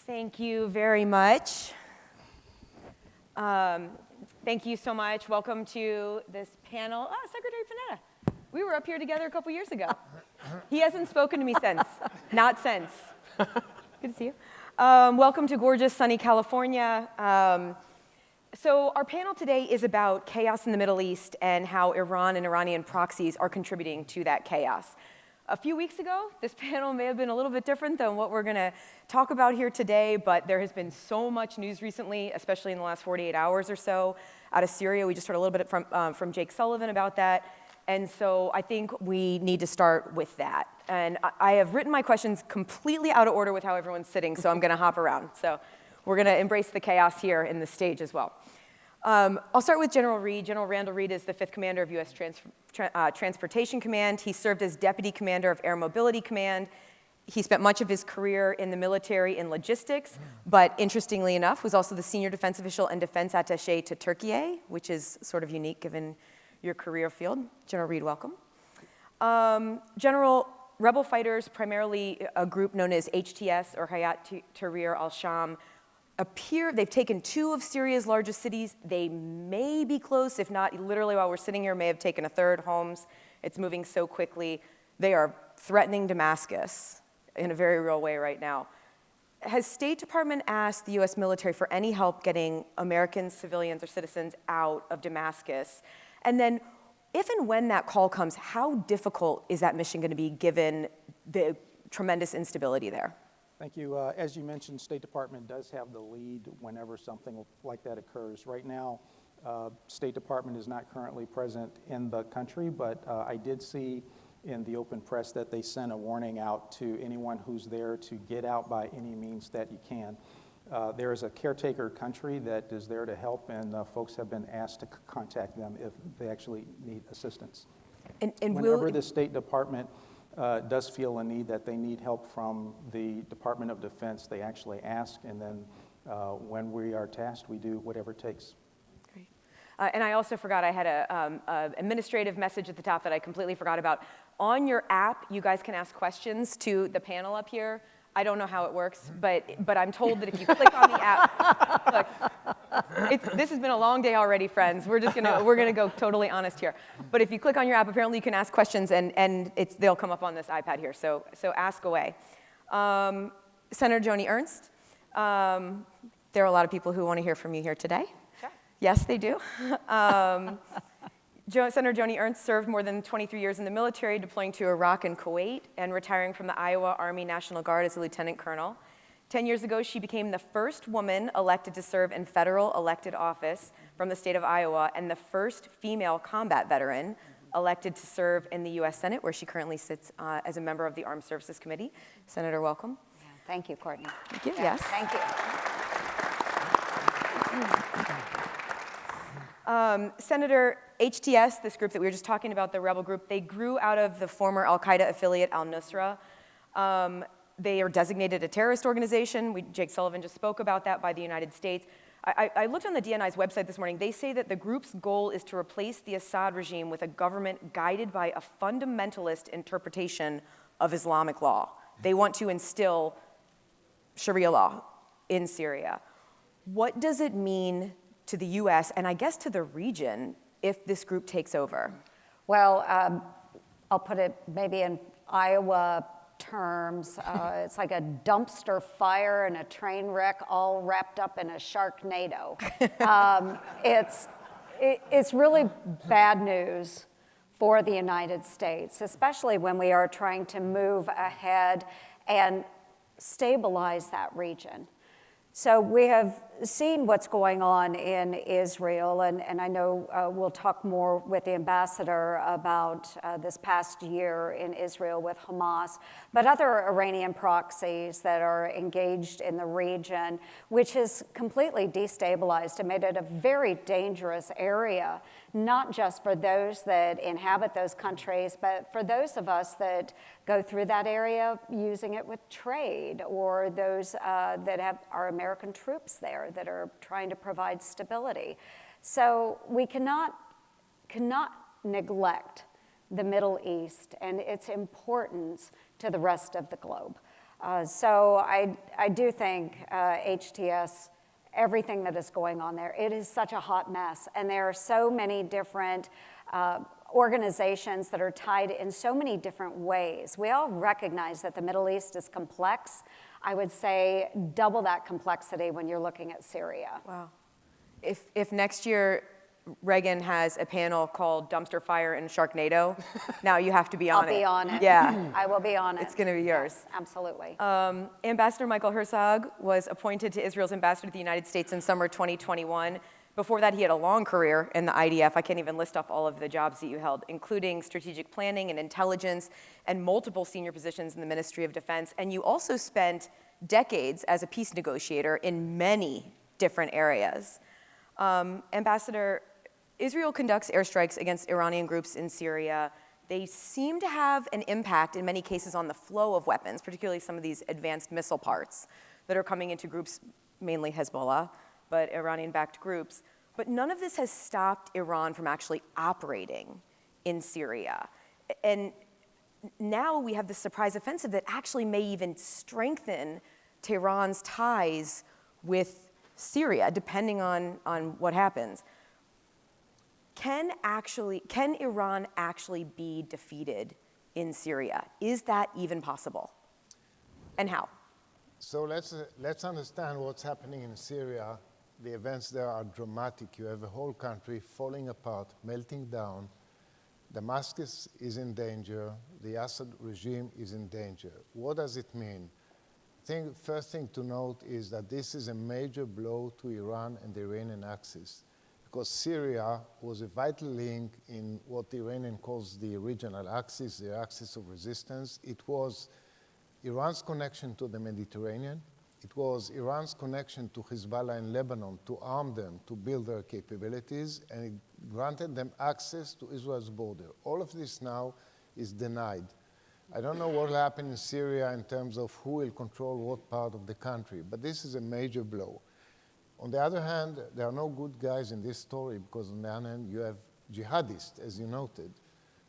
Thank you very much. Thank you so much. Welcome to this panel. Oh, Secretary Panetta. We were up here together a couple years ago. He hasn't spoken to me since. Not since. Good to see you. Welcome to gorgeous, sunny California. So our panel today is about chaos in the Middle East and how Iran and Iranian proxies are contributing to that chaos. A few weeks ago, this panel may have been a little bit different than what we're going to talk about here today, but there has been so much news recently, especially in the last 48 hours or so, out of Syria. We just heard a little bit from Jake Sullivan about that. And so I think we need to start with that. And I have written my questions completely out of order with how everyone's sitting, so I'm going to hop around. So we're going to embrace the chaos here in the stage as well. I'll start with General Reed. General Randall Reed is the 5th Commander of U.S. Transportation Command. He served as Deputy Commander of Air Mobility Command. He spent much of his career in the military in logistics, but interestingly enough, was also the Senior Defense Official and Defense Attaché to Turkey, which is sort of unique given your career field. General Reed, welcome. General rebel fighters, primarily a group known as HTS, or Hayat Tahrir al-Sham, they've taken 2 of Syria's largest cities. They may be close, if not literally while we're sitting here, may have taken a third, Homs. It's moving so quickly. They are threatening Damascus in a very real way right now. Has State Department asked the US military for any help getting American civilians or citizens out of Damascus? And then if and when that call comes, how difficult is that mission going to be given the tremendous instability there? Thank you. As you mentioned, State Department does have the lead whenever something like that occurs. Right now, State Department is not currently present in the country, but I did see in the open press that they sent a warning out to anyone who's there to get out by any means that you can. There is a caretaker country that is there to help, and folks have been asked to contact them if they actually need assistance. And whenever the State Department does feel a need that they need help from the Department of Defense, they actually ask, and then when we are tasked, we do whatever it takes. Great. And I also forgot, I had an administrative message at the top that I completely forgot about. On your app, you guys can ask questions to the panel up here. I don't know how it works, but I'm told that if you click on the app, look, this has been a long day already, friends. We're gonna go totally honest here. But if you click on your app, apparently you can ask questions, and they'll come up on this iPad here. So ask away. Senator Joni Ernst. There are a lot of people who want to hear from you here today. Sure. Yes, they do. Senator Joni Ernst served more than 23 years in the military, deploying to Iraq and Kuwait, and retiring from the Iowa Army National Guard as a lieutenant colonel. 10 years ago, she became the first woman elected to serve in federal elected office from the state of Iowa, and the first female combat veteran elected to serve in the U.S. Senate, where she currently sits as a member of the Armed Services Committee. Senator, welcome. Yeah, thank you, Courtney. Thank you. Yeah, yes. Thank you. Senator, HTS, this group that we were just talking about, the rebel group, they grew out of the former al-Qaeda affiliate al-Nusra. They are designated a terrorist organization. Jake Sullivan just spoke about that by the United States. I looked on the DNI's website this morning. They say that the group's goal is to replace the Assad regime with a government guided by a fundamentalist interpretation of Islamic law. They want to instill Sharia Law in Syria. What does it mean to the U.S. and I guess to the region if this group takes over? Well, I'll put it maybe in Iowa terms. It's like a dumpster fire and a train wreck all wrapped up in a Sharknado. It's really bad news for the United States, especially when we are trying to move ahead and stabilize that region. So we have seen what's going on in Israel, and I know we'll talk more with the ambassador about this past year in Israel with Hamas, but other Iranian proxies that are engaged in the region, which has completely destabilized and made it a very dangerous area, not just for those that inhabit those countries, but for those of us that go through that area using it with trade, or those that have our American troops there that are trying to provide stability. So we cannot neglect the Middle East and its importance to the rest of the globe. So I do think HTS, everything that is going on there, it is such a hot mess. And there are so many different organizations that are tied in so many different ways. We all recognize that the Middle East is complex. I would say double that complexity when you're looking at Syria. Wow. If next year Reagan has a panel called Dumpster Fire and Sharknado, now you have to be on it. I'll be on it. Yeah. I will be on it. It's going to be yours. Yes, absolutely. Ambassador Michael Herzog was appointed to Israel's ambassador to the United States in summer 2021. Before that, he had a long career in the IDF. I can't even list off all of the jobs that you held, including strategic planning and intelligence and multiple senior positions in the Ministry of Defense. And you also spent decades as a peace negotiator in many different areas. Ambassador, Israel conducts airstrikes against Iranian groups in Syria. They seem to have an impact in many cases on the flow of weapons, particularly some of these advanced missile parts that are coming into groups, mainly Hezbollah, but Iranian-backed groups. But none of this has stopped Iran from actually operating in Syria. And now we have this surprise offensive that actually may even strengthen Tehran's ties with Syria, depending on what happens. Can Iran actually be defeated in Syria? Is that even possible? And how? So let's understand what's happening in Syria. The events there are dramatic. You have a whole country falling apart, melting down. Damascus is in danger. The Assad regime is in danger. What does it mean? I think first thing to note is that this is a major blow to Iran and the Iranian axis, because Syria was a vital link in what the Iranian calls the regional axis, the axis of resistance. It was Iran's connection to the Mediterranean. It was Iran's connection to Hezbollah in Lebanon to arm them, to build their capabilities, and it granted them access to Israel's border. All of this now is denied. I don't know what will happen in Syria in terms of who will control what part of the country, but this is a major blow. On the other hand, there are no good guys in this story, because on the other hand, you have jihadists, as you noted.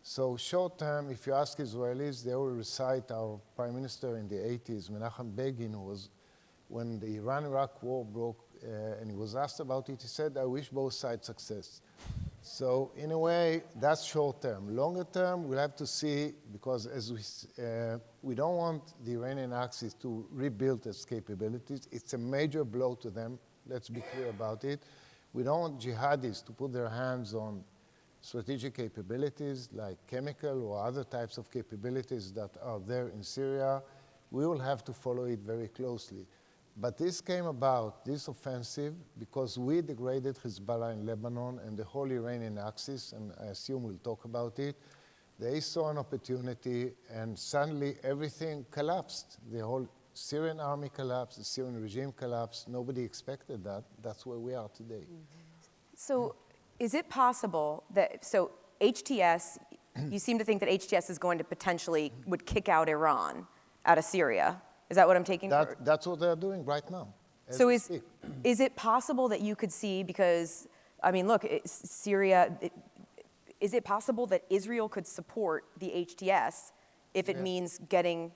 So short term, if you ask Israelis, they will recite our prime minister in the 80s, Menachem Begin, who was, when the Iran-Iraq war broke, and he was asked about it, he said, I wish both sides success. So in a way, that's short term. Longer term, we'll have to see, because as we don't want the Iranian axis to rebuild its capabilities. It's a major blow to them. Let's be clear about it. We don't want jihadis to put their hands on strategic capabilities like chemical or other types of capabilities that are there in Syria. We will have to follow it very closely. But this came about, this offensive, because we degraded Hezbollah in Lebanon and the whole Iranian axis, and I assume we'll talk about it. They saw an opportunity, and suddenly everything collapsed. The whole Syrian army collapsed, the Syrian regime collapsed. Nobody expected that. That's where we are today. So is it possible that, so HTS, you seem to think that HTS is going to potentially, would kick out Iran out of Syria. Is that what I'm taking? That's what they're doing right now. So is it possible that you could see, because, I mean, look, Syria, is it possible that Israel could support the HTS if it means getting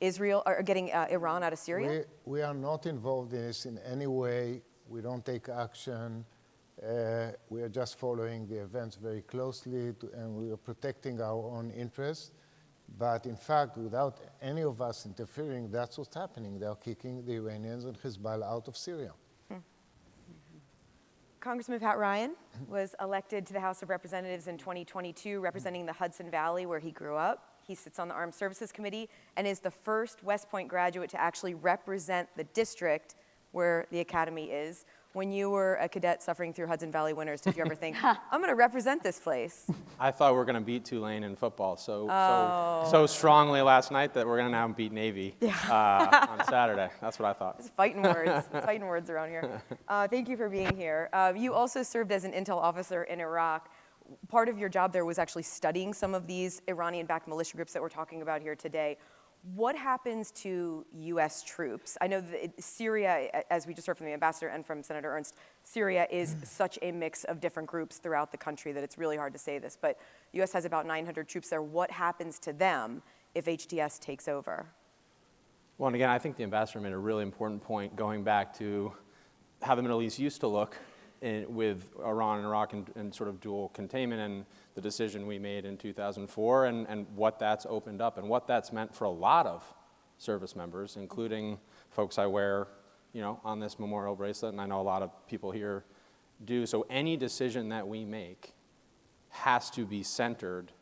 Israel, or getting Iran out of Syria? We are not involved in this in any way. We don't take action. We are just following the events very closely, and we are protecting our own interests. But in fact, without any of us interfering, that's what's happening. They are kicking the Iranians and Hezbollah out of Syria. Congressman Pat Ryan was elected to the House of Representatives in 2022, representing the Hudson Valley, where he grew up. He sits on the Armed Services Committee and is the first West Point graduate to actually represent the district where the academy is. When you were a cadet suffering through Hudson Valley winters, did you ever think, I'm going to represent this place? I thought we were going to beat Tulane in football so strongly last night that we're going to now beat Navy on Saturday. That's what I thought. It's fighting words. It's fighting words around here. Thank you for being here. You also served as an intel officer in Iraq. Part of your job there was actually studying some of these Iranian-backed militia groups that we're talking about here today. What happens to U.S. troops? I know that Syria, as we just heard from the ambassador and from Senator Ernst, Syria is such a mix of different groups throughout the country that it's really hard to say this, but the U.S. has about 900 troops there. What happens to them if HTS takes over? Well, and again, I think the ambassador made a really important point going back to how the Middle East used to look with Iran and Iraq and sort of dual containment, and the decision we made in 2004 and what that's opened up and what that's meant for a lot of service members, including folks I wear, on this memorial bracelet, and I know a lot of people here do. So any decision that we make has to be centered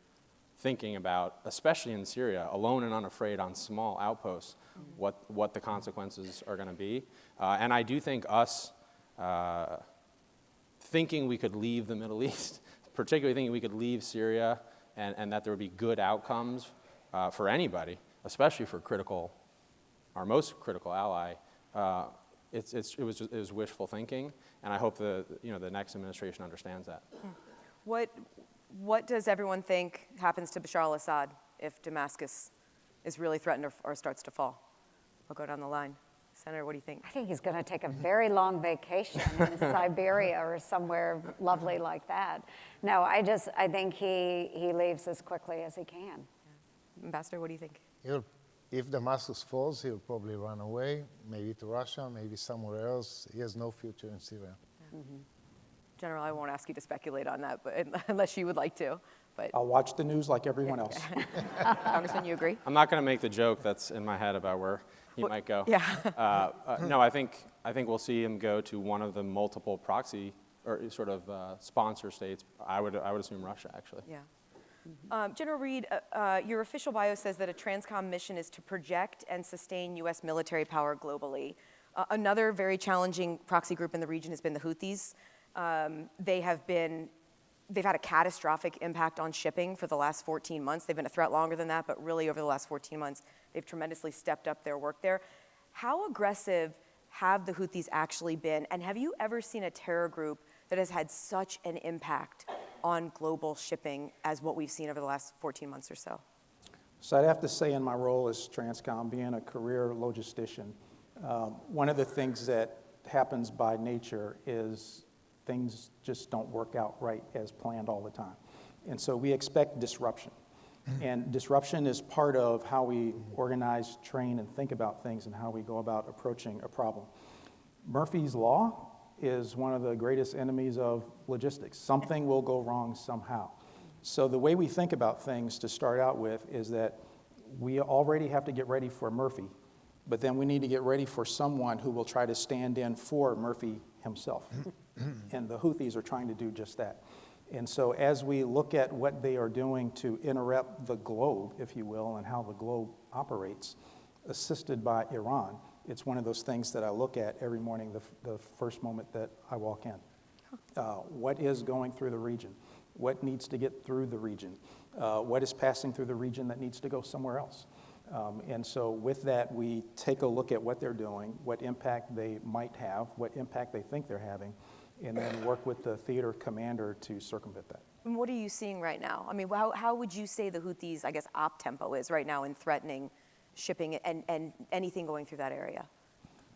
thinking about, especially in Syria, alone and unafraid on small outposts, what the consequences are going to be. And I do think us thinking we could leave the Middle East, particularly thinking we could leave Syria and that there would be good outcomes for anybody, especially for our most critical ally, it was wishful thinking, and I hope the next administration understands that. What does everyone think happens to Bashar al-Assad if Damascus is really threatened or starts to fall? I'll go down the line. Senator, what do you think? I think he's going to take a very long vacation in Siberia or somewhere lovely like that. No, I think he leaves as quickly as he can. Yeah. Ambassador, what do you think? If Damascus falls, he'll probably run away, maybe to Russia, maybe somewhere else. He has no future in Syria. Yeah. Mm-hmm. General, I won't ask you to speculate on that, but unless you would like to. But I'll watch the news like everyone else. Congressman, you agree? I'm not going to make the joke that's in my head about where he might go. Yeah. No, I think we'll see him go to one of the multiple proxy or sort of sponsor states. I would assume Russia, actually. Yeah. General Reed, your official bio says that a TRANSCOM mission is to project and sustain U.S. military power globally. Another very challenging proxy group in the region has been the Houthis. They've had a catastrophic impact on shipping for the last 14 months. They've been a threat longer than that, but really over the last 14 months, they've tremendously stepped up their work there. How aggressive have the Houthis actually been? And have you ever seen a terror group that has had such an impact on global shipping as what we've seen over the last 14 months or so? So I'd have to say in my role as TRANSCOM, being a career logistician, one of the things that happens by nature is things just don't work out right as planned all the time. And so we expect disruption. And disruption is part of how we organize, train, and think about things and how we go about approaching a problem. Murphy's Law is one of the greatest enemies of logistics. Something will go wrong somehow. So the way we think about things to start out with is that we already have to get ready for Murphy, but then we need to get ready for someone who will try to stand in for Murphy himself. And the Houthis are trying to do just that. And so as we look at what they are doing to interrupt the globe, if you will, and how the globe operates, assisted by Iran, it's one of those things that I look at every morning, the first moment that I walk in. What is going through the region? What needs to get through the region? What is passing through the region that needs to go somewhere else? And so with that, we take a look at what they're doing, what impact they might have, what impact they think they're having, and then work with the theater commander to circumvent that. And what are you seeing right now? I mean, how would you say the Houthis, op tempo is right now in threatening shipping and anything going through that area?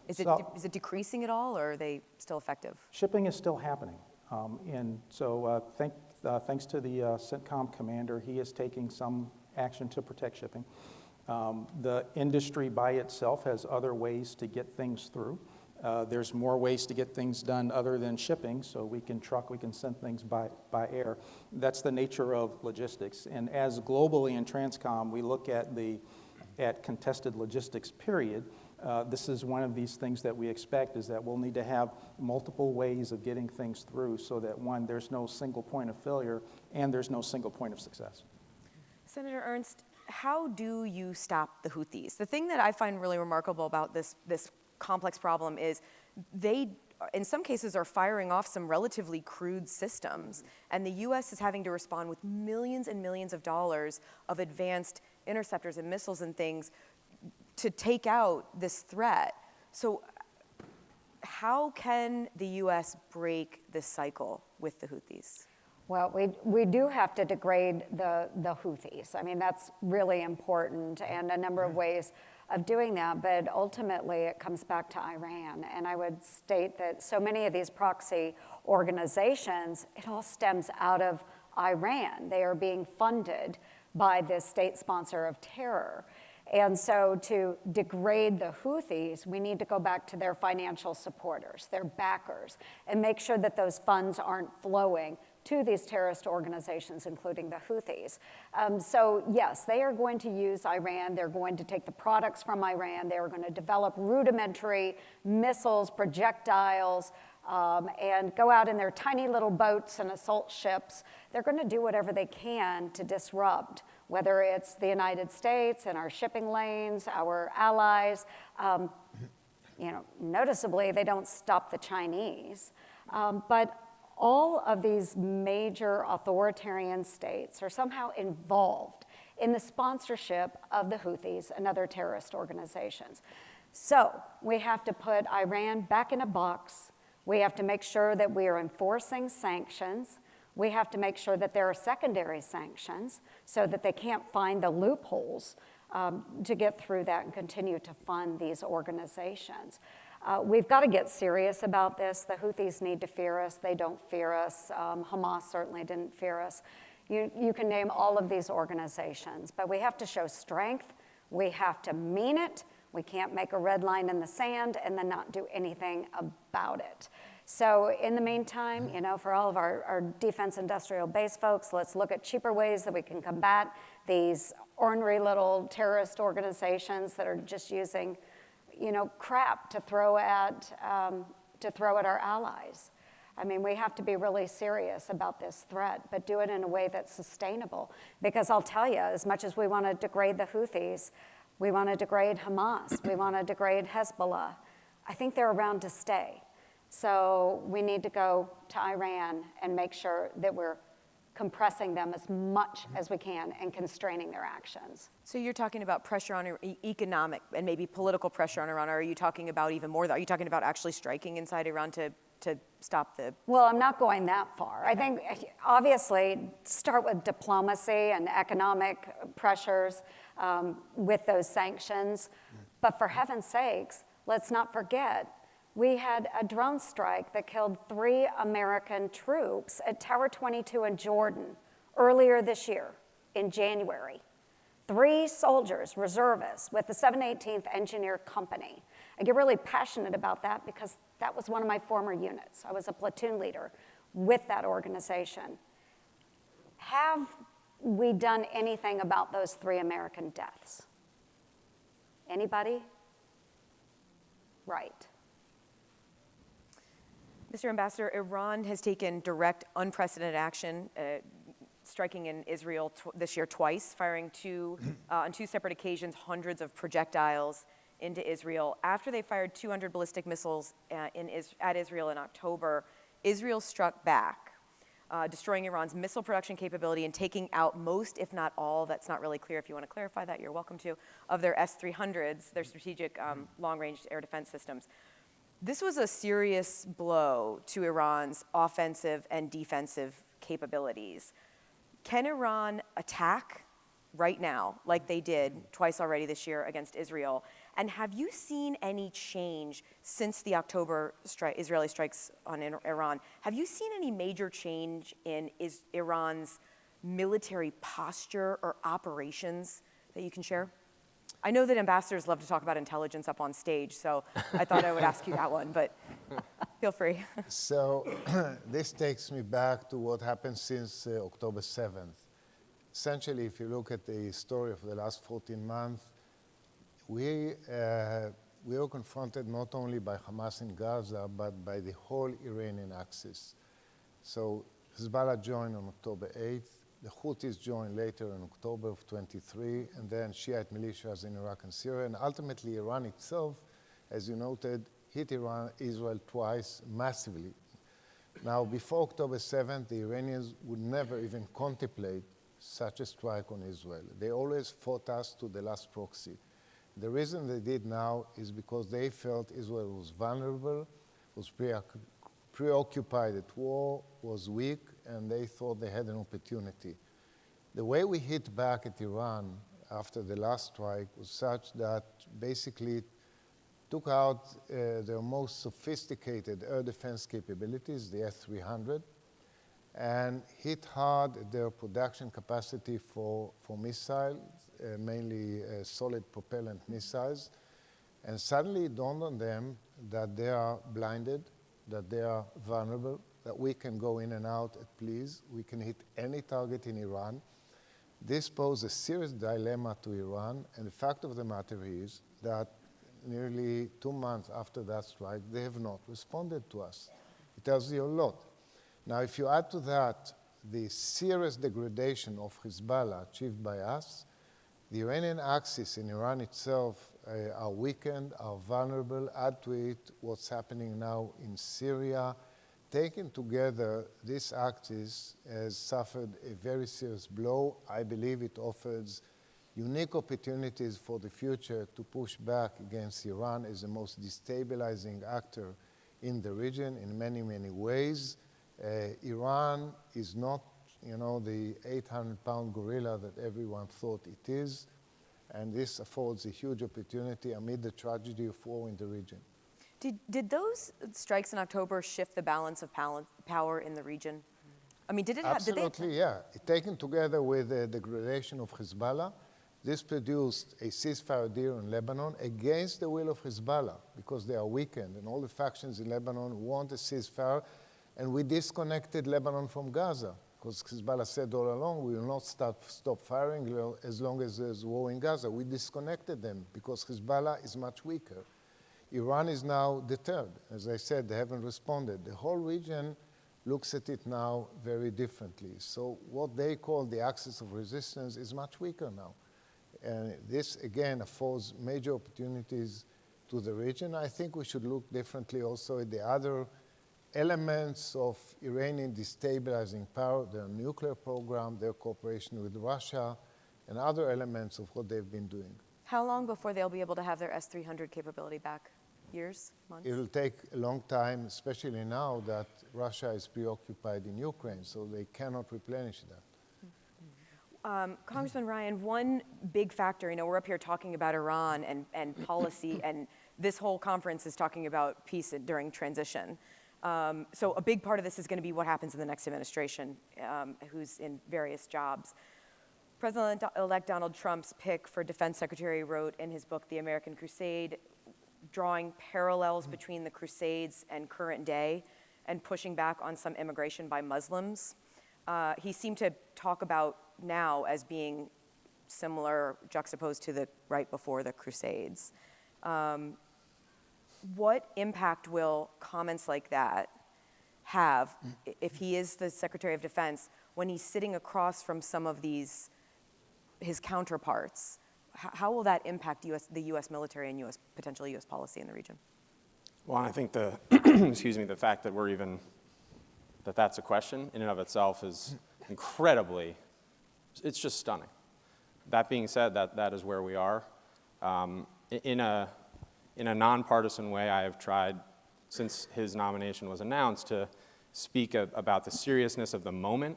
Is it decreasing at all, or are they still effective? Shipping is still happening. And so thanks to the CENTCOM commander, he is taking some action to protect shipping. The industry by itself has other ways to get things through. There's more ways to get things done other than shipping, so we can send things by air. That's the nature of logistics. And as globally in TRANSCOM, we look at contested logistics, period. This is one of these things that we expect is that we'll need to have multiple ways of getting things through so that, one, there's no single point of failure and there's no single point of success. Senator Ernst, how do you stop the Houthis? The thing that I find really remarkable about this complex problem is they, in some cases, are firing off some relatively crude systems, and the U.S. is having to respond with millions and millions of dollars of advanced interceptors and missiles and things to take out this threat. So how can the U.S. break this cycle with the Houthis? Well, we do have to degrade the Houthis. I mean, that's really important, and a number of ways of doing that, but ultimately it comes back to Iran. And I would state that so many of these proxy organizations, it all stems out of Iran. They are being funded by this state sponsor of terror. And so to degrade the Houthis, we need to go back to their financial supporters, their backers, and make sure that those funds aren't flowing to these terrorist organizations, including the Houthis. So yes, they are going to use Iran. They're going to take the products from Iran. They're going to develop rudimentary missiles, projectiles, and go out in their tiny little boats and assault ships. They're going to do whatever they can to disrupt, whether it's the United States and our shipping lanes, our allies. Noticeably, they don't stop the Chinese. But all of these major authoritarian states are somehow involved in the sponsorship of the Houthis and other terrorist organizations. So we have to put Iran back in a box. We have to make sure that we are enforcing sanctions. We have to make sure that there are secondary sanctions so that they can't find the loopholes to get through that and continue to fund these organizations. We've got to get serious about this. The Houthis need to fear us. They don't fear us. Hamas certainly didn't fear us. You can name all of these organizations, but we have to show strength. We have to mean it. We can't make a red line in the sand and then not do anything about it. So in the meantime, for all of our defense industrial base folks, let's look at cheaper ways that we can combat these ornery little terrorist organizations that are just using crap to throw at our allies. I mean, we have to be really serious about this threat, but do it in a way that's sustainable. Because I'll tell you, as much as we want to degrade the Houthis, we want to degrade Hamas, we want to degrade Hezbollah, I think they're around to stay. So we need to go to Iran and make sure that we're compressing them as much as we can and constraining their actions. So you're talking about pressure on economic and maybe political pressure on Iran, or are you talking about even more? Are you talking about actually striking inside Iran to stop the... Well, I'm not going that far. I think, obviously, start with diplomacy and economic pressures with those sanctions. But for heaven's sakes, let's not forget, we had a drone strike that killed 3 American troops at Tower 22 in Jordan earlier this year, in January. 3 soldiers, reservists, with the 718th Engineer Company. I get really passionate about that because that was one of my former units. I was a platoon leader with that organization. Have we done anything about those 3 American deaths? Anybody? Right. Mr. Ambassador, Iran has taken direct, unprecedented action, striking in Israel this year twice, firing on 2 separate occasions hundreds of projectiles into Israel. After they fired 200 ballistic missiles at Israel in October, Israel struck back, destroying Iran's missile production capability and taking out most, if not all, that's not really clear. If you want to clarify that, you're welcome to, of their S-300s, their strategic long-range air defense systems. This was a serious blow to Iran's offensive and defensive capabilities. Can Iran attack right now, like they did twice already this year against Israel? And have you seen any change since the October Israeli strikes on Iran? Have you seen any major change in Iran's military posture or operations that you can share? I know that ambassadors love to talk about intelligence up on stage, so I thought I would ask you that one, but feel free. So this takes me back to what happened since October 7th. Essentially, if you look at the story of the last 14 months, we were confronted not only by Hamas in Gaza, but by the whole Iranian axis. So Hezbollah joined on October 8th. The Houthis joined later in October of 23, and then Shiite militias in Iraq and Syria. And ultimately, Iran itself, as you noted, hit Israel twice massively. Now, before October 7th, the Iranians would never even contemplate such a strike on Israel. They always fought us to the last proxy. The reason they did now is because they felt Israel was vulnerable, was preoccupied at war, was weak, and they thought they had an opportunity. The way we hit back at Iran after the last strike was such that basically took out their most sophisticated air defense capabilities, the S-300, and hit hard at their production capacity for missiles, mainly solid propellant missiles. And suddenly it dawned on them that they are blinded, that they are vulnerable, that we can go in and out at please. We can hit any target in Iran. This posed a serious dilemma to Iran, and the fact of the matter is that nearly 2 months after that strike, they have not responded to us. It tells you a lot. Now, if you add to that the serious degradation of Hezbollah achieved by us, the Iranian axis in Iran itself are weakened, are vulnerable. Add to it what's happening now in Syria. Taken together, this axis has suffered a very serious blow. I believe it offers unique opportunities for the future to push back against Iran as the most destabilizing actor in the region in many, many ways. Iran is not, the 800-pound gorilla that everyone thought it is, and this affords a huge opportunity amid the tragedy of war in the region. Did those strikes in October shift the balance of power in the region? I mean, did it have? Absolutely, yeah. Taken together with the degradation of Hezbollah, this produced a ceasefire deal in Lebanon against the will of Hezbollah because they are weakened, and all the factions in Lebanon want a ceasefire, and we disconnected Lebanon from Gaza because Hezbollah said all along, we will not stop firing as long as there's war in Gaza. We disconnected them because Hezbollah is much weaker. Iran is now deterred. As I said, they haven't responded. The whole region looks at it now very differently. So what they call the axis of resistance is much weaker now. And this, again, affords major opportunities to the region. I think we should look differently also at the other elements of Iranian destabilizing power, their nuclear program, their cooperation with Russia, and other elements of what they've been doing. How long before they'll be able to have their S-300 capability back? Years? Months? It will take a long time, especially now that Russia is preoccupied in Ukraine, so they cannot replenish that. Congressman Ryan, one big factor, we're up here talking about Iran and policy, and this whole conference is talking about peace during transition. So a big part of this is going to be what happens in the next administration, who's in various jobs. President-elect Donald Trump's pick for Defense Secretary wrote in his book, The American Crusade, drawing parallels between the Crusades and current day and pushing back on some immigration by Muslims. He seemed to talk about now as being similar, juxtaposed to the right before the Crusades. What impact will comments like that have if he is the Secretary of Defense when he's sitting across from some of his counterparts? How will that impact the U.S. military and potentially U.S. policy in the region? Well, I think the fact that that's a question in and of itself is incredibly, it's just stunning. That being said, that is where we are. In a nonpartisan way, I have tried, since his nomination was announced, to speak about the seriousness of the moment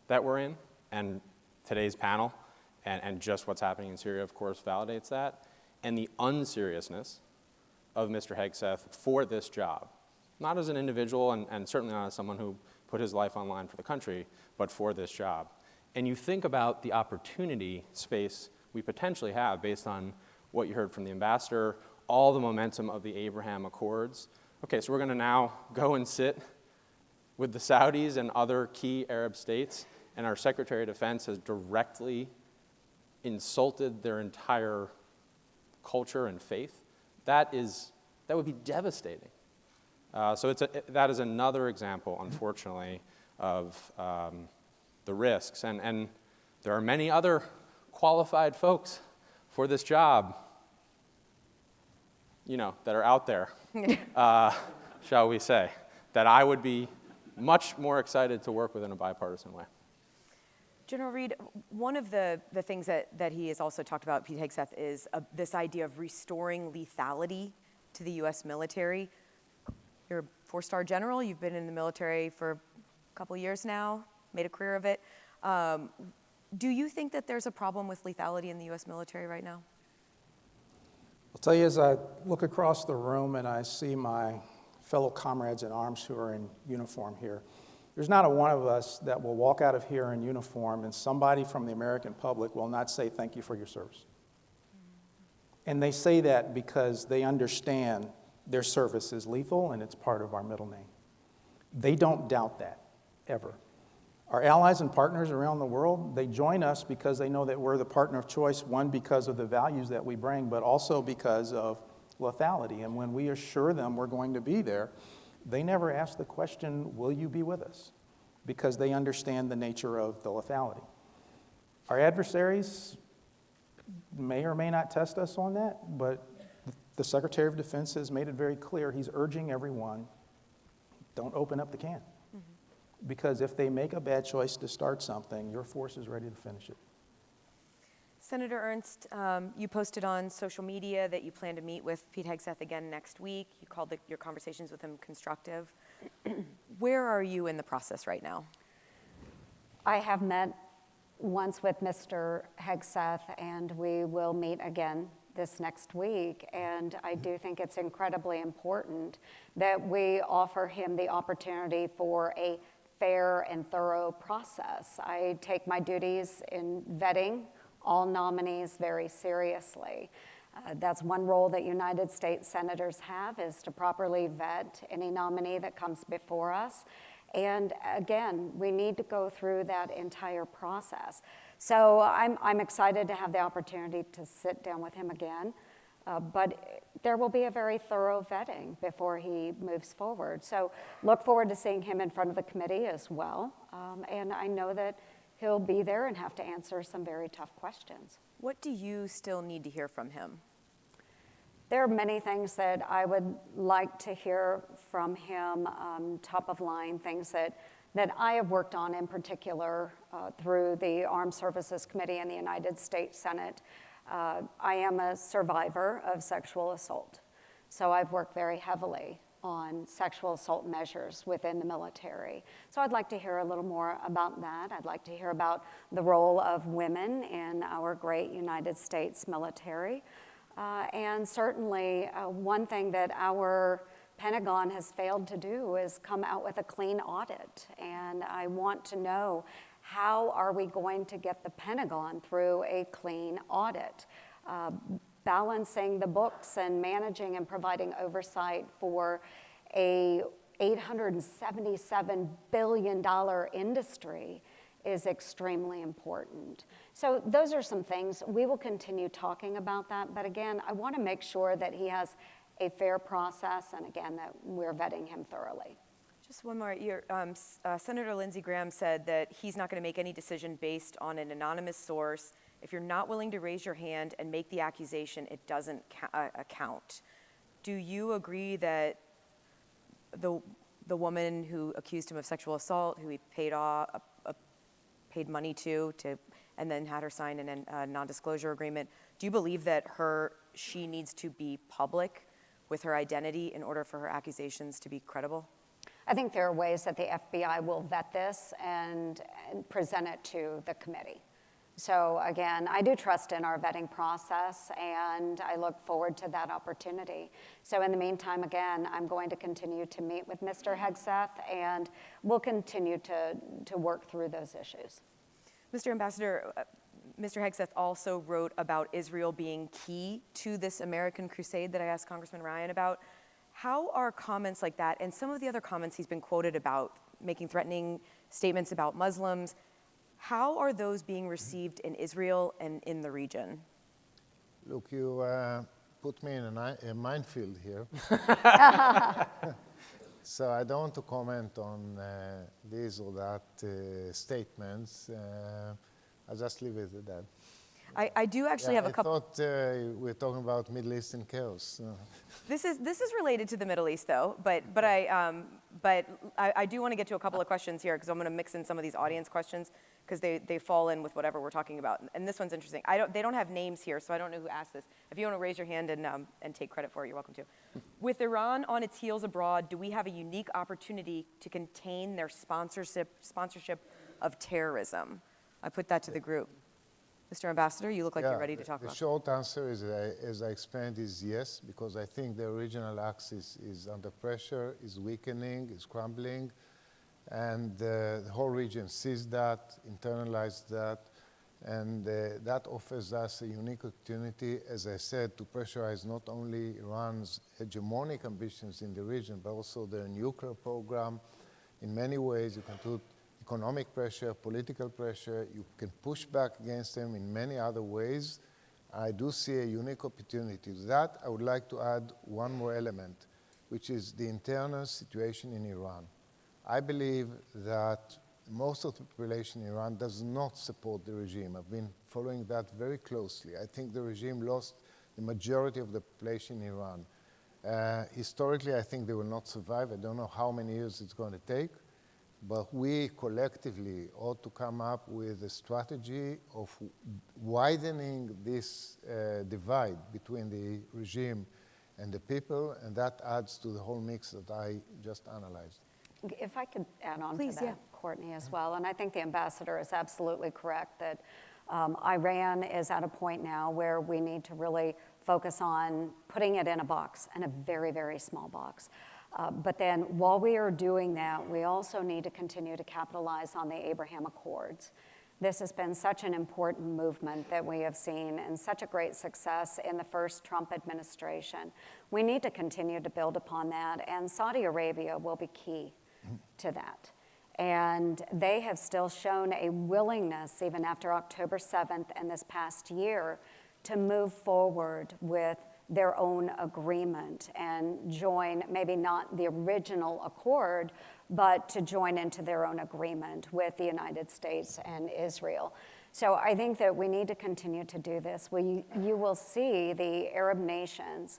that we're in, and today's panel, and just what's happening in Syria, of course, validates that, and the unseriousness of Mr. Hegseth for this job, not as an individual and certainly not as someone who put his life on line for the country, but for this job. And you think about the opportunity space we potentially have based on what you heard from the ambassador, all the momentum of the Abraham Accords. Okay, so we're going to now go and sit with the Saudis and other key Arab states, and our Secretary of Defense has directly insulted their entire culture and faith. That would be devastating. So that is another example, unfortunately, of the risks. And there are many other qualified folks for this job, that are out there, shall we say, that I would be much more excited to work with in a bipartisan way. General Reed, one of the things that he has also talked about, Pete Hegseth, is this idea of restoring lethality to the U.S. military. You're a four-star general. You've been in the military for a couple years now, made a career of it. Do you think that there's a problem with lethality in the U.S. military right now? I'll tell you, as I look across the room and I see my fellow comrades in arms who are in uniform here, There's not a one of us that will walk out of here in uniform and somebody from the American public will not say thank you for your service. And they say that because they understand their service is lethal and it's part of our middle name. They don't doubt that, ever. Our allies and partners around the world, they join us because they know that we're the partner of choice, one, because of the values that we bring, but also because of lethality. And when we assure them we're going to be there, they never ask the question, will you be with us? Because they understand the nature of the lethality. Our adversaries may or may not test us on that, but the Secretary of Defense has made it very clear he's urging everyone, don't open up the can. Because if they make a bad choice to start something, your force is ready to finish it. Senator Ernst, you posted on social media that you plan to meet with Pete Hegseth again next week. You called your conversations with him constructive. Where are you in the process right now? I have met once with Mr. Hegseth, and we will meet again this next week. And I do think it's incredibly important that we offer him the opportunity for a fair and thorough process. I take my duties in vetting all nominees very seriously. That's one role that United States senators have, is to properly vet any nominee that comes before us. And again, we need to go through that entire process. So I'm excited to have the opportunity to sit down with him again, but there will be a very thorough vetting before he moves forward. So look forward to seeing him in front of the committee as well. And I know that he'll be there and have to answer some very tough questions. What do you still need to hear from him? There are many things that I would like to hear from him, top of line, things that I have worked on in particular through the Armed Services Committee in the United States Senate. I am a survivor of sexual assault, so I've worked very heavily on sexual assault measures within the military. So I'd like to hear a little more about that. I'd like to hear about the role of women in our great United States military. And certainly one thing that our Pentagon has failed to do is come out with a clean audit. And I want to know, how are we going to get the Pentagon through a clean audit? Balancing the books and managing and providing oversight for a $877 billion industry is extremely important. So those are some things. We will continue talking about that, but again, I want to make sure that he has a fair process, and again, that we're vetting him thoroughly. Just one more. Senator Lindsey Graham said that he's not going to make any decision based on an anonymous source. If you're not willing to raise your hand and make the accusation, it doesn't count. Do you agree that the woman who accused him of sexual assault, who he paid money to and then had her sign a non-disclosure agreement, do you believe that she needs to be public with her identity in order for her accusations to be credible? I think there are ways that the FBI will vet this and present it to the committee. So again, I do trust in our vetting process, and I look forward to that opportunity. So in the meantime, again, I'm going to continue to meet with Mr. Hegseth, and we'll continue to work through those issues. Mr. Ambassador, Mr. Hegseth also wrote about Israel being key to this American crusade that I asked Congressman Ryan about. How are comments like that, and some of the other comments he's been quoted about, making threatening statements about Muslims, how are those being received in Israel and in the region? Look, you put me in a minefield here. So I don't want to comment on these or that statements. I'll just leave it at that. I do actually have a couple. I thought we were talking about Middle Eastern chaos. This is related to the Middle East, though. But I do want to get to a couple of questions here, because I'm going to mix in some of these audience questions, because they fall in with whatever we're talking about. And this one's interesting. They don't have names here, so I don't know who asked this. If you want to raise your hand and take credit for it, you're welcome to. With Iran on its heels abroad, do we have a unique opportunity to contain their sponsorship of terrorism? I put that to the group. Mr. Ambassador, you look like you're ready to talk about it. The short answer is, as I explained, is yes, because I think the regional axis is under pressure, is weakening, is crumbling. And the whole region sees that, internalized that, and that offers us a unique opportunity, as I said, to pressurize not only Iran's hegemonic ambitions in the region, but also their nuclear program. In many ways, you can do economic pressure, political pressure. You can push back against them in many other ways. I do see a unique opportunity. To that, I would like to add one more element, which is the internal situation in Iran. I believe that most of the population in Iran does not support the regime. I've been following that very closely. I think the regime lost the majority of the population in Iran. Historically, I think they will not survive. I don't know how many years it's going to take, but we collectively ought to come up with a strategy of widening this divide between the regime and the people, and that adds to the whole mix that I just analyzed. If I could add on Please, to that, yeah. Courtney, as well, and I think the ambassador is absolutely correct that Iran is at a point now where we need to really focus on putting it in a box, in a very, very small box. But then while we are doing that, we also need to continue to capitalize on the Abraham Accords. This has been such an important movement that we have seen and such a great success in the first Trump administration. We need to continue to build upon that, and Saudi Arabia will be key to that. And they have still shown a willingness, even after October 7th and this past year, to move forward with their own agreement and join, maybe not the original accord, but to join into their own agreement with the United States and Israel. So I think that we need to continue to do this. You will see the Arab nations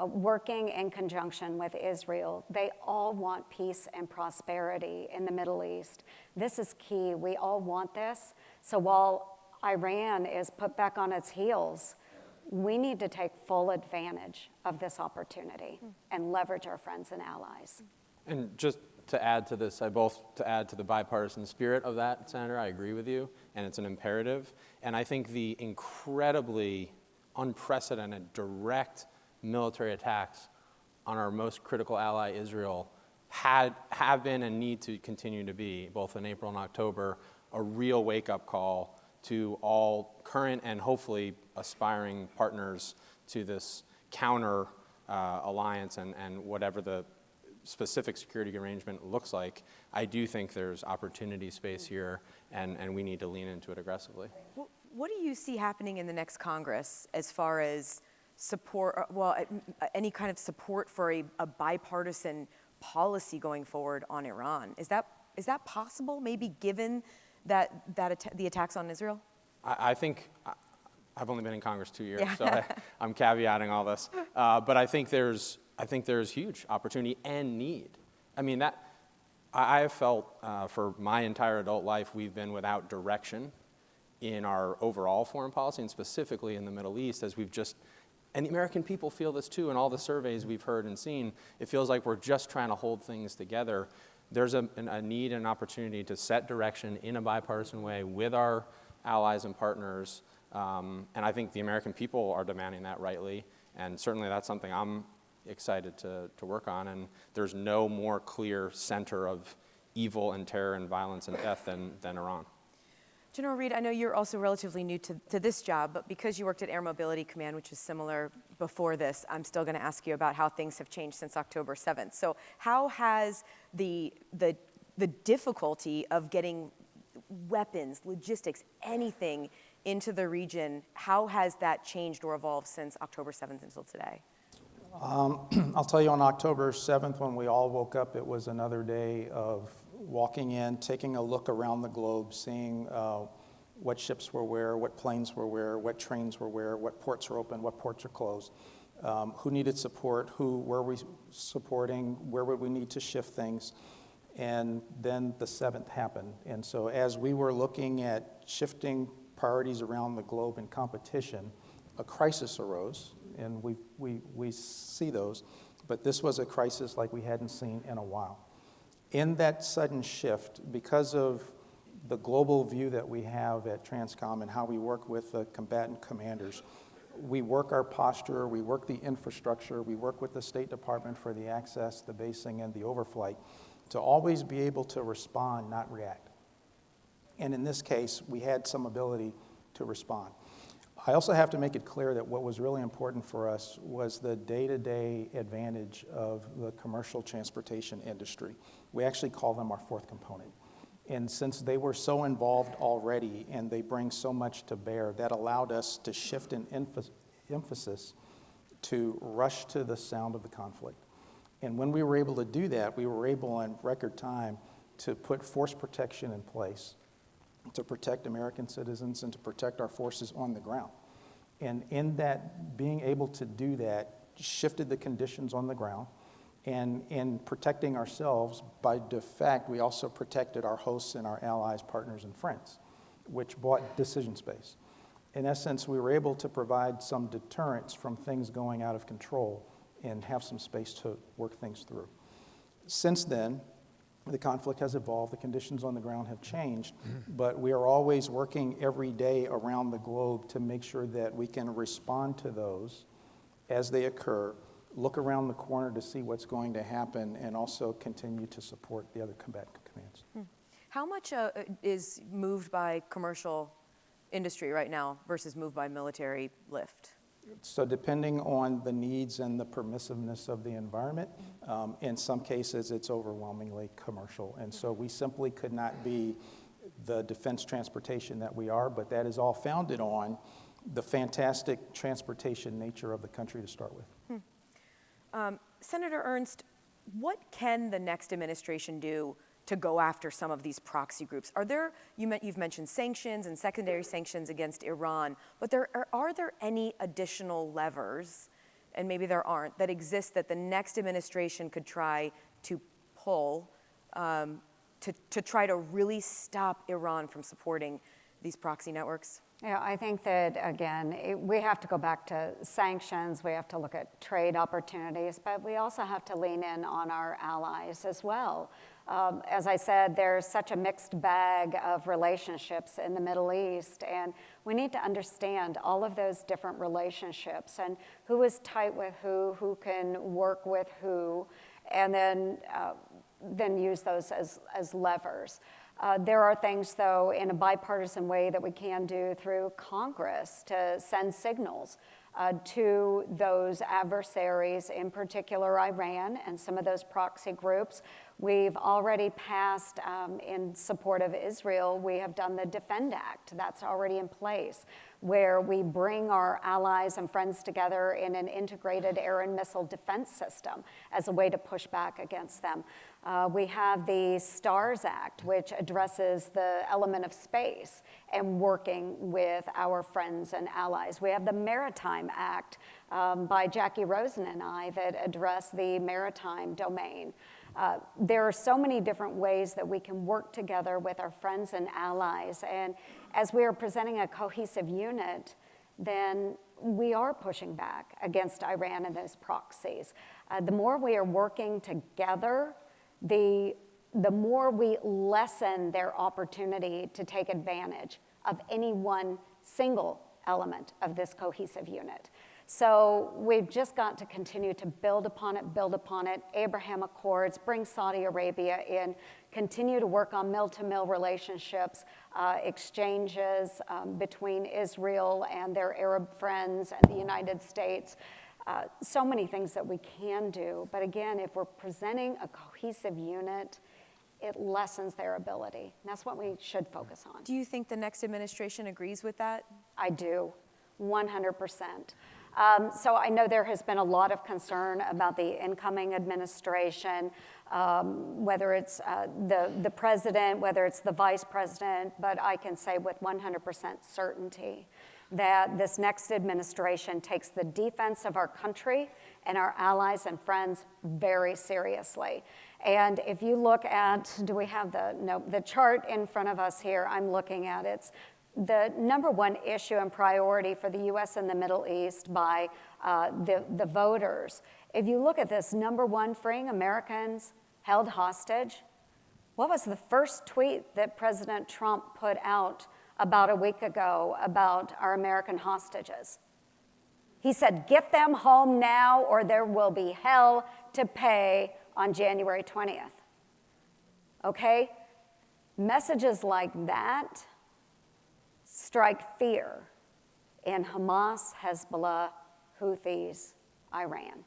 working in conjunction with Israel. They all want peace and prosperity in the Middle East. This is key. We all want this. So while Iran is put back on its heels, we need to take full advantage of this opportunity and leverage our friends and allies. And just to add to this, to add to the bipartisan spirit of that, Senator, I agree with you, and it's an imperative. And I think the incredibly unprecedented direct military attacks on our most critical ally, Israel, have been and need to continue to be, both in April and October, a real wake-up call to all current and hopefully aspiring partners to this counter alliance and whatever the specific security arrangement looks like. I do think there's opportunity space here, and we need to lean into it aggressively. What do you see happening in the next Congress as far as support, any kind of support for a bipartisan policy going forward on Iran? Is that possible, maybe given the attacks on Israel? I think, I've only been in Congress 2 years, yeah. So I'm caveating all this. But I think there's huge opportunity and need. I mean, I have felt for my entire adult life, we've been without direction in our overall foreign policy, and specifically in the Middle East, as and the American people feel this too, in all the surveys we've heard and seen. It feels like we're just trying to hold things together. There's a need and an opportunity to set direction in a bipartisan way with our allies and partners. And I think the American people are demanding that rightly. And certainly that's something I'm excited to work on. And there's no more clear center of evil and terror and violence and death than Iran. General Reed, I know you're also relatively new to this job, but because you worked at Air Mobility Command, which is similar before this, I'm still going to ask you about how things have changed since October 7th. So how has the difficulty of getting weapons, logistics, anything into the region, how has that changed or evolved since October 7th until today? I'll tell you, on October 7th, when we all woke up, it was another day of walking in, taking a look around the globe, seeing what ships were where, what planes were where, what trains were where, what ports are open, what ports are closed, who needed support, who were we supporting, where would we need to shift things. And then the 7th happened. And so as we were looking at shifting priorities around the globe in competition, a crisis arose, and we see those, but this was a crisis like we hadn't seen in a while. In that sudden shift, because of the global view that we have at Transcom and how we work with the combatant commanders, we work our posture, we work the infrastructure, we work with the State Department for the access, the basing, and the overflight to always be able to respond, not react. And in this case, we had some ability to respond. I also have to make it clear that what was really important for us was the day-to-day advantage of the commercial transportation industry. We actually call them our fourth component. And since they were so involved already and they bring so much to bear, that allowed us to shift an emphasis to rush to the sound of the conflict. And when we were able to do that, we were able in record time to put force protection in place to protect American citizens and to protect our forces on the ground. And in that, being able to do that shifted the conditions on the ground. And in protecting ourselves, by de facto, we also protected our hosts and our allies, partners, and friends, which brought decision space. In essence, we were able to provide some deterrence from things going out of control and have some space to work things through. Since then, the conflict has evolved, the conditions on the ground have changed, but we are always working every day around the globe to make sure that we can respond to those as they occur, look around the corner to see what's going to happen, and also continue to support the other combatant commands. How much is moved by commercial industry right now versus moved by military lift? So depending on the needs and the permissiveness of the environment, in some cases it's overwhelmingly commercial. And so we simply could not be the defense transportation that we are, but that is all founded on the fantastic transportation nature of the country to start with. Senator Ernst, what can the next administration do to go after some of these proxy groups? Are there, you've mentioned sanctions and secondary sanctions against Iran, but are there any additional levers, and maybe there aren't, that exist that the next administration could try to pull to try to really stop Iran from supporting these proxy networks? Yeah, I think that, again, we have to go back to sanctions, we have to look at trade opportunities, but we also have to lean in on our allies as well. As I said, there's such a mixed bag of relationships in the Middle East, and we need to understand all of those different relationships and who is tight with who can work with who, and then use those as levers. There are things, though, in a bipartisan way that we can do through Congress to send signals to those adversaries, in particular Iran and some of those proxy groups. We've already passed, in support of Israel, we have done the Defend Act. That's already in place, where we bring our allies and friends together in an integrated air and missile defense system as a way to push back against them. We have the STARS Act, which addresses the element of space and working with our friends and allies. We have the Maritime Act by Jackie Rosen and I that address the maritime domain. There are so many different ways that we can work together with our friends and allies. And as we are presenting a cohesive unit, then we are pushing back against Iran and those proxies. The more we are working together, the more we lessen their opportunity to take advantage of any one single element of this cohesive unit. So we've just got to continue to build upon it, Abraham Accords, bring Saudi Arabia in, continue to work on mill-to-mill relationships, exchanges between Israel and their Arab friends and the United States. So many things that we can do, but again, if we're presenting a cohesive unit, it lessens their ability. And that's what we should focus on. Do you think the next administration agrees with that? I do, 100%. So I know there has been a lot of concern about the incoming administration, whether it's the president, whether it's the vice president, but I can say with 100% certainty that this next administration takes the defense of our country and our allies and friends very seriously. And if you look at, do we have the chart in front of us here? I'm looking at it. It's the number one issue and priority for the U.S. and the Middle East by the voters. If you look at this, number one, freeing Americans held hostage. What was the first tweet that President Trump put out about a week ago about our American hostages? He said, "Get them home now or there will be hell to pay on January 20th. okay? Messages like that strike fear in Hamas, Hezbollah, Houthis, Iran.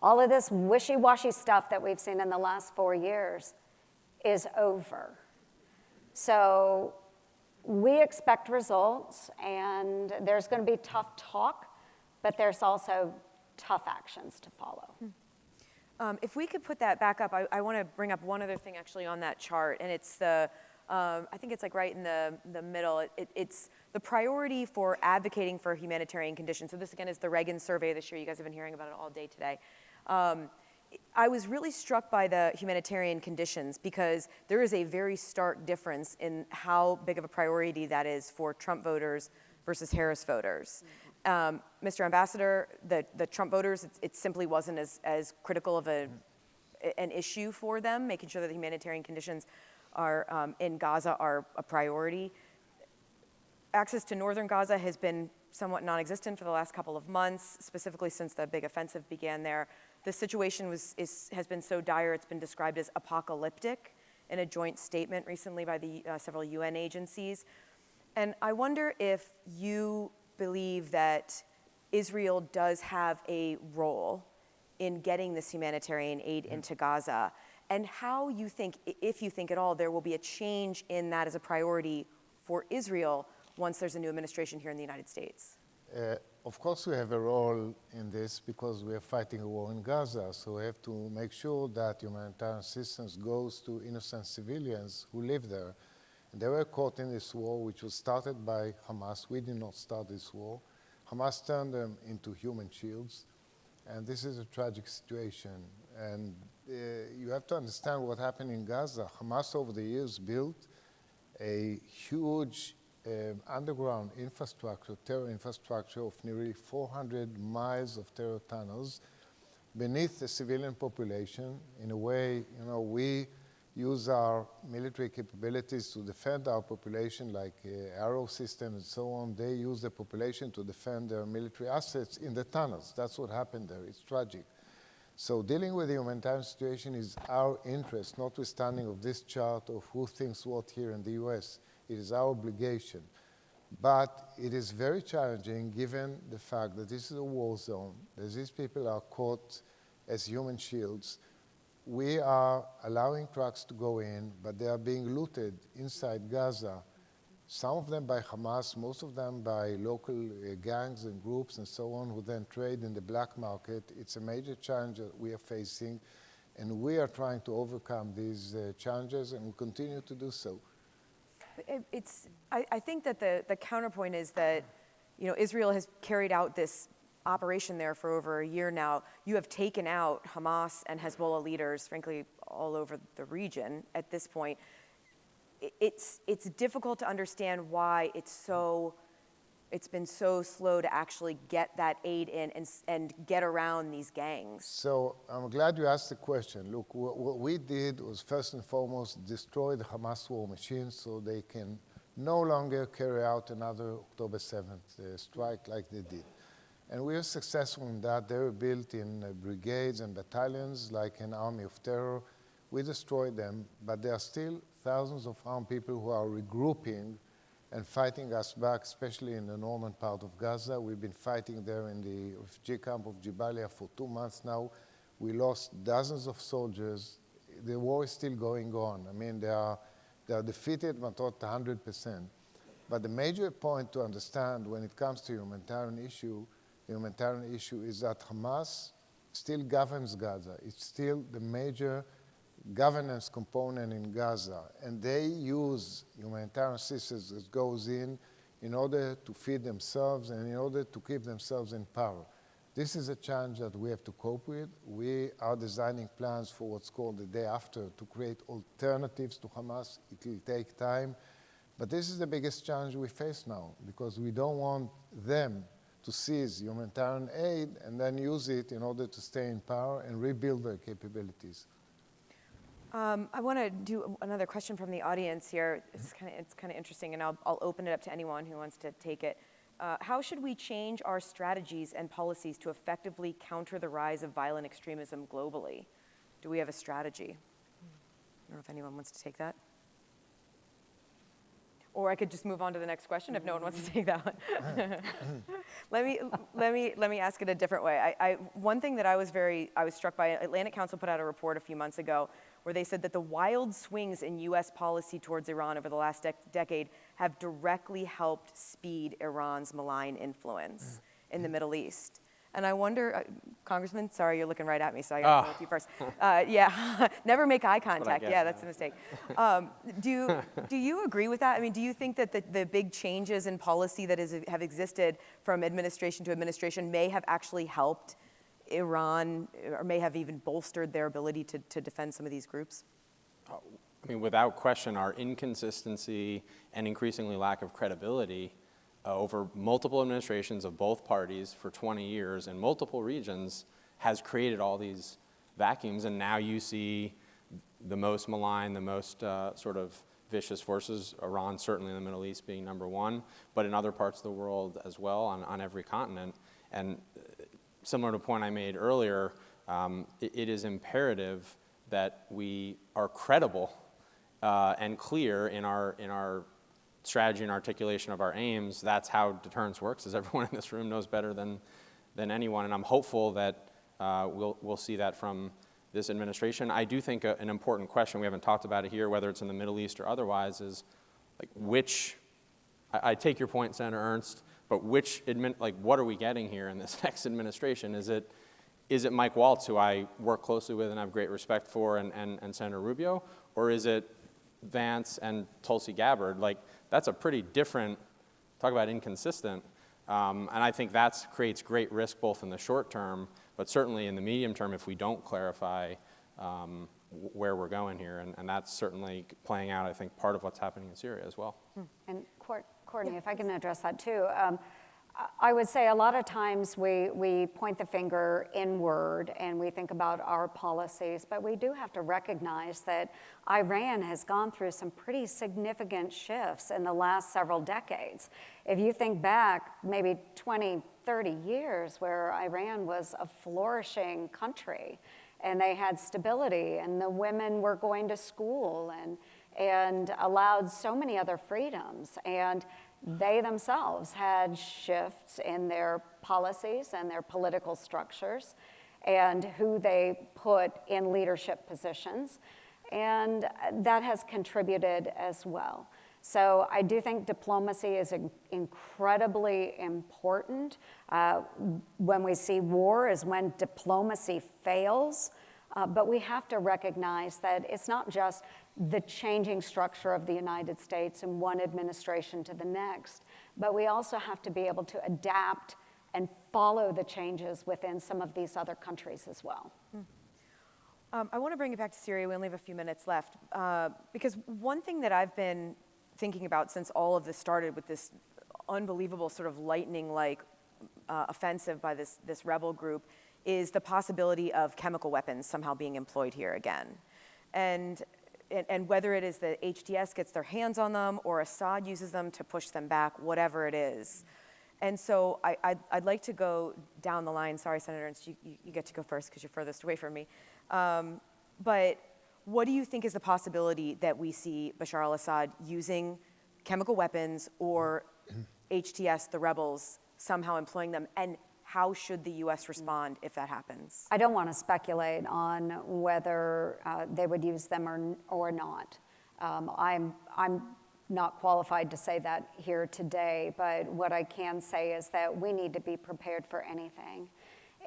All of this wishy-washy stuff that we've seen in the last 4 years is over. So we expect results, and there's going to be tough talk, but there's also tough actions to follow. If we could put that back up, I want to bring up one other thing actually on that chart, and it's the, I think it's like right in the middle. It's the priority for advocating for humanitarian conditions. So this again is the Reagan survey this year. You guys have been hearing about it all day today. I was really struck by the humanitarian conditions because there is a very stark difference in how big of a priority that is for Trump voters versus Harris voters. Mr. Ambassador, the Trump voters, it simply wasn't as critical of an issue for them, making sure that the humanitarian conditions are in Gaza are a priority. Access to northern Gaza has been somewhat non-existent for the last couple of months, specifically since the big offensive began there. The situation has been so dire, it's been described as apocalyptic in a joint statement recently by the several UN agencies. And I wonder if you believe that Israel does have a role in getting this humanitarian aid into Gaza, and how you think, if you think at all, there will be a change in that as a priority for Israel once there's a new administration here in the United States. Of course, we have a role in this because we are fighting a war in Gaza. So we have to make sure that humanitarian assistance goes to innocent civilians who live there. And they were caught in this war, which was started by Hamas. We did not start this war. Hamas turned them into human shields. And this is a tragic situation. And you have to understand what happened in Gaza. Hamas over the years built a huge underground infrastructure, terror infrastructure of nearly 400 miles of terror tunnels beneath the civilian population. In a way, we use our military capabilities to defend our population, like arrow systems and so on. They use the population to defend their military assets in the tunnels. That's what happened there. It's tragic. So dealing with the humanitarian situation is our interest, notwithstanding of this chart of who thinks what here in the US. It is our obligation. But it is very challenging given the fact that this is a war zone, that these people are caught as human shields. We are allowing trucks to go in, but they are being looted inside Gaza, some of them by Hamas, most of them by local gangs and groups and so on, who then trade in the black market. It's a major challenge that we are facing, and we are trying to overcome these challenges, and we continue to do so. I think that the counterpoint is that, Israel has carried out this operation there for over a year now. You have taken out Hamas and Hezbollah leaders, frankly, all over the region at this point. It's difficult to understand why it's been so slow to actually get that aid in and get around these gangs. So I'm glad you asked the question. Look, what we did was first and foremost destroy the Hamas war machine so they can no longer carry out another October 7th strike like they did. And we were successful in that. They were built in brigades and battalions like an army of terror. We destroyed them, but there are still thousands of armed people who are regrouping and fighting us back, especially in the northern part of Gaza. We've been fighting there in the refugee camp of Jabalia for 2 months now. We lost dozens of soldiers. The war is still going on. I mean, they are defeated, but not 100%. But the major point to understand when it comes to the humanitarian issue is that Hamas still governs Gaza. It's still the major governance component in Gaza, and they use humanitarian assistance that goes in order to feed themselves and in order to keep themselves in power. This is a challenge that we have to cope with. We are designing plans for what's called the day after to create alternatives to Hamas. It will take time, but this is the biggest challenge we face now because we don't want them to seize humanitarian aid and then use it in order to stay in power and rebuild their capabilities. I want to do another question from the audience here. It's kind of interesting, and I'll open it up to anyone who wants to take it. How should we change our strategies and policies to effectively counter the rise of violent extremism globally? Do we have a strategy? don't know if anyone wants to take that. Or I could just move on to the next question if no one wants to take that one. let me ask it a different way. One thing that I was struck by, Atlantic Council put out a report a few months ago where they said that the wild swings in U.S. policy towards Iran over the last decade have directly helped speed Iran's malign influence in the Middle East. And I wonder, Congressman, sorry, you're looking right at me, so I got to go with you first. Yeah, never make eye contact. Yeah, that's a mistake. Do you agree with that? I mean, do you think that the big changes in policy that have existed from administration to administration may have actually helped Iran, or may have even bolstered their ability to defend some of these groups? I mean, without question, our inconsistency and increasingly lack of credibility over multiple administrations of both parties for 20 years in multiple regions has created all these vacuums. And now you see the most malign, the most sort of vicious forces, Iran certainly in the Middle East being number one, but in other parts of the world as well on every continent. And similar to a point I made earlier, it is imperative that we are credible and clear in our strategy and articulation of our aims. That's how deterrence works, as everyone in this room knows better than anyone. And I'm hopeful that we'll see that from this administration. I do think an important question, we haven't talked about it here, whether it's in the Middle East or otherwise, is like I take your point, Senator Ernst, but what are we getting here in this next administration? Is it Mike Waltz, who I work closely with and have great respect for, and Senator Rubio, or is it Vance and Tulsi Gabbard? Like, that's a pretty different, talk about inconsistent, and I think that creates great risk both in the short term, but certainly in the medium term if we don't clarify where we're going here, and that's certainly playing out, I think, part of what's happening in Syria as well. And Courtney, if I can address that too. I would say a lot of times we point the finger inward and we think about our policies, but we do have to recognize that Iran has gone through some pretty significant shifts in the last several decades. If you think back maybe 20, 30 years where Iran was a flourishing country and they had stability and the women were going to school and allowed so many other freedoms, and they themselves had shifts in their policies and their political structures and who they put in leadership positions, and that has contributed as well. So I do think diplomacy is incredibly important. When we see war is when diplomacy fails, but we have to recognize that it's not just the changing structure of the United States in one administration to the next, but we also have to be able to adapt and follow the changes within some of these other countries as well. I want to bring it back to Syria. We only have a few minutes left, because one thing that I've been thinking about since all of this started with this unbelievable sort of lightning-like offensive by this rebel group is the possibility of chemical weapons somehow being employed here again. And whether it is that HTS gets their hands on them or Assad uses them to push them back, whatever it is. And so I'd like to go down the line. Sorry, Senator Ernst, you get to go first because you're furthest away from me. But what do you think is the possibility that we see Bashar al-Assad using chemical weapons or HTS, the rebels, somehow employing them? And how should the U.S. respond if that happens? I don't want to speculate on whether they would use them or not. I'm not qualified to say that here today, but what I can say is that we need to be prepared for anything.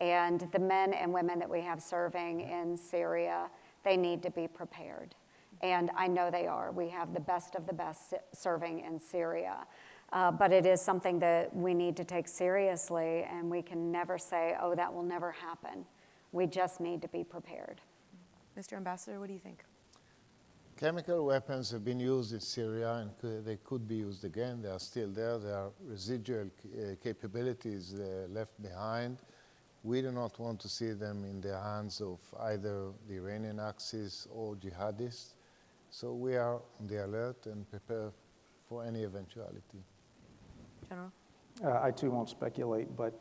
And the men and women that we have serving in Syria, they need to be prepared. And I know they are. We have the best of the best serving in Syria. But it is something that we need to take seriously, and we can never say, oh, that will never happen. We just need to be prepared. Mr. Ambassador, what do you think? Chemical weapons have been used in Syria, and they could be used again. They are still there. There are residual capabilities left behind. We do not want to see them in the hands of either the Iranian Axis or jihadists. So we are on the alert and prepare for any eventuality. General? I too won't speculate, but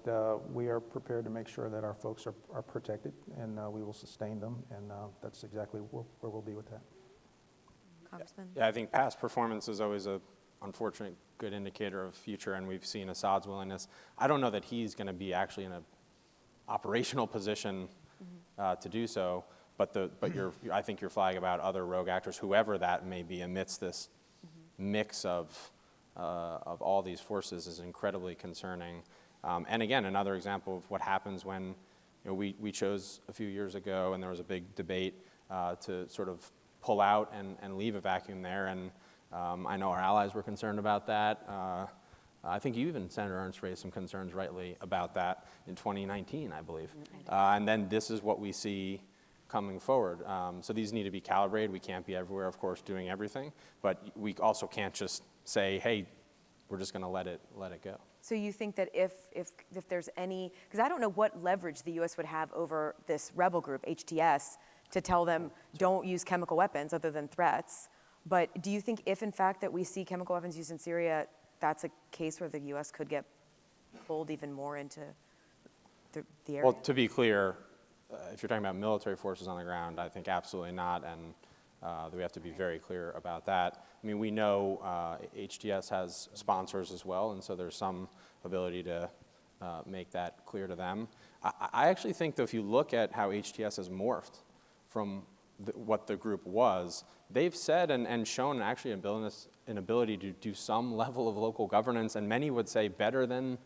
we are prepared to make sure that our folks are protected, and we will sustain them, and that's exactly where we'll be with that. Congressman? Yeah, I think past performance is always a unfortunate good indicator of future, and we've seen Assad's willingness. I don't know that he's going to be actually in an operational position to do so, but I think your flag about other rogue actors, whoever that may be, amidst this mix of all these forces, is incredibly concerning. And again, another example of what happens when we chose a few years ago, and there was a big debate to sort of pull out and leave a vacuum there. And I know our allies were concerned about that. I think you even, Senator Ernst, raised some concerns rightly about that in 2019, I believe. And then this is what we see coming forward. So these need to be calibrated. We can't be everywhere, of course, doing everything, but we also can't just say, hey, we're just going to let it go. So you think that if there's any, because I don't know what leverage the U.S. would have over this rebel group, HTS, to tell them don't use chemical weapons other than threats. But do you think if, in fact, that we see chemical weapons used in Syria, that's a case where the U.S. could get pulled even more into the area? Well, to be clear, if you're talking about military forces on the ground, I think absolutely not, and we have to be very clear about that. I mean, we know HTS has sponsors as well, and so there's some ability to make that clear to them. I actually think, though, if you look at how HTS has morphed from what the group was, they've said and shown actually an ability to do some level of local governance, and many would say better than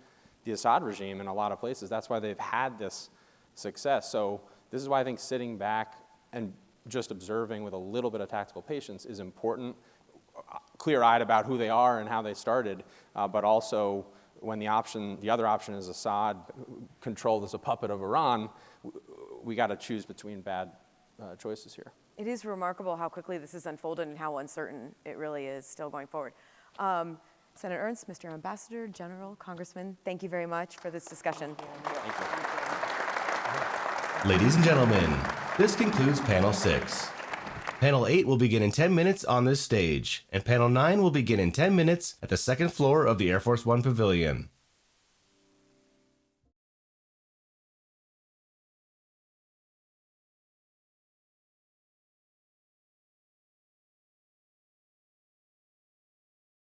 the Assad regime in a lot of places. That's why they've had this success. So this is why I think sitting back and just observing with a little bit of tactical patience is important, clear-eyed about who they are and how they started, but also when the other option is Assad, controlled as a puppet of Iran, we got to choose between bad choices here. It is remarkable how quickly this has unfolded and how uncertain it really is still going forward. Senator Ernst, Mr. Ambassador, General, Congressman, thank you very much for this discussion. Thank you. Ladies and gentlemen, this concludes Panel 6. Panel 8 will begin in 10 minutes on this stage, and Panel 9 will begin in 10 minutes at the second floor of the Air Force One Pavilion.